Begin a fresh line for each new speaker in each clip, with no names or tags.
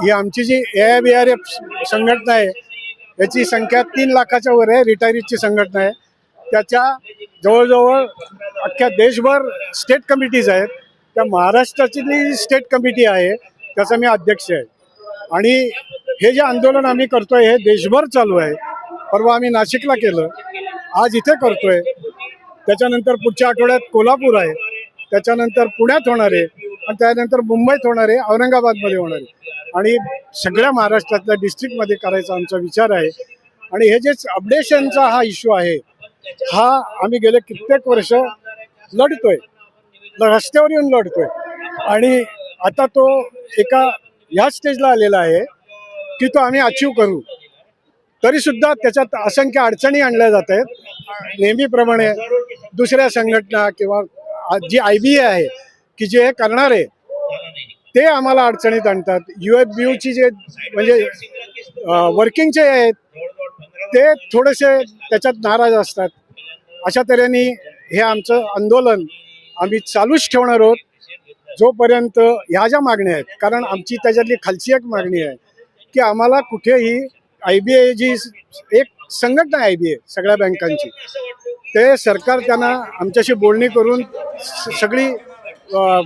ही आमची जी AIBRF संघटना आहे याची संख्या 3 लाखाच्या वर आहे. रिटायरीजची संघटना आहे. त्याच्या जवळजवळ अख्ख्या देशभर स्टेट कमिटीज आहेत. त्या महाराष्ट्राची जी स्टेट कमिटी आहे त्याचा मी अध्यक्ष आहे. आणि हे जे आंदोलन आम्ही करतोय हे देशभर चालू आहे. परवा आम्ही नाशिकला केलं, आज इथे करतोय, त्याच्यानंतर पुढच्या आठवड्यात कोल्हापूर आहे, त्याच्यानंतर पुण्यात होणार आहे आणि त्यानंतर मुंबईत होणार आहे, औरंगाबादमध्ये होणार आहे आणि सगळ्या महाराष्ट्रातल्या डिस्ट्रिक्टमध्ये करायचा आमचा विचार आहे. आणि हे जे अपडेशनचा हा इश्यू आहे हा आम्ही गेले कित्येक वर्ष लढतोय, रस्त्यावर येऊन लढतोय आणि आता तो एका ह्या स्टेजला आलेला आहे की तो आम्ही अचीव करू. तरी सुद्धा त्याच्यात असंख्य अडचणी आणल्या जात आहेत. नेहमीप्रमाणे दुसऱ्या संघटना किंवा जी IBA आहे की जे हे करणार आहे ते आम्हाला अडचणीत आणतात. UFBUची जे म्हणजे वर्किंगचे आहेत ते थोडेसे त्याच्यात नाराज असतात. अशा तऱ्हेने हे आमचं आंदोलन आम्ही चालूच ठेवणार आहोत जोपर्यंत ह्या ज्या मागण्या आहेत. कारण आमची त्याच्यातली खालची एक मागणी आहे की आम्हाला कुठेही IBA जी एक संघटना आहे IBA सगळ्या बँकांची, ते सरकार त्यांना आमच्याशी बोलणी करून सगळी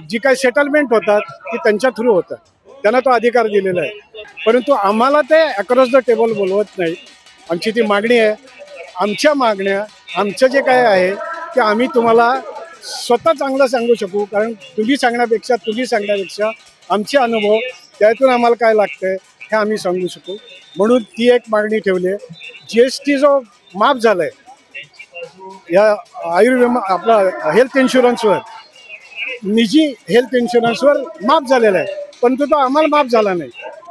जी काही सेटलमेंट होतात ती त्यांच्या थ्रू होतात. त्यांना तो अधिकार दिलेला आहे. परंतु आम्हाला ते अक्रॉस द टेबल बोलवत नाही. आमची ती मागणी आहे. आमच्या मागण्या आमचं जे काय आहे ते आम्ही तुम्हाला स्वतः चांगलं सांगू शकू. कारण तुम्ही सांगण्यापेक्षा आमचे अनुभव त्यातून आम्हाला काय लागतंय हे आम्ही सांगू शकू. म्हणून ती एक मागणी ठेवली आहे. GST जो माफ झाला आहे या आयुर्विमा आपला हेल्थ इन्शुरन्सवर, निजी हेल्थ इन्शुरन्सवर माफ झालेला आहे, परंतु तो आम्हाला माफ झाला नाही.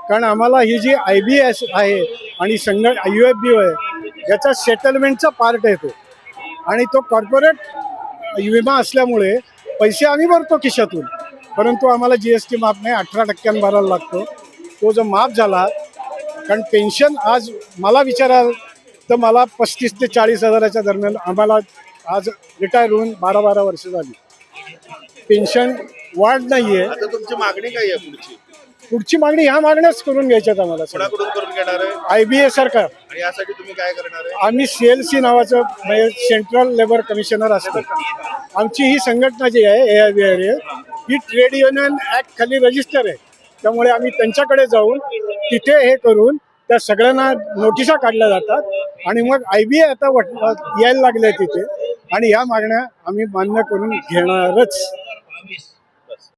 कारण आम्हाला ही जी IBA आहे आणि UFBU आहे याचा सेटलमेंटचा पार्ट आहे तो. आणि तो कॉर्पोरेट विमा असल्यामुळे पैसे आम्ही भरतो खिशातून, परंतु आम्हाला GST माफ नाही, 18% भरायला लागतो. तो जो माफ झाला, कारण पेन्शन आज मला विचाराल तर मला 35 ते 40 हजाराच्या दरम्यान आम्हाला आज रिटायर होऊन 12 वर्ष झाली. पेन्शन वाढ नाही आहे.
आता तुमची मागणी काय आहे
पुढची मागणी ह्या मागण्याच करून घ्यायच्यात आम्हाला.
कोणाकडून करून घेणार आहे?
IBA सरकार.
आणि यासाठी तुम्ही काय करणार आहे?
आम्ही CLC नावाचं म्हणजे सेंट्रल लेबर कमिशनर असतो. आमची ही संघटना जी आहे AIBRF ही ट्रेड युनियन ॲक्ट खाली रजिस्टर आहे. त्यामुळे आम्ही त्यांच्याकडे जाऊन तिथे हे करून त्या सगळ्यांना नोटिसा काढल्या जातात आणि मग IBA आता यायला लागले तिथे आणि ह्या मागण्या आम्ही मान्य करून घेणारच.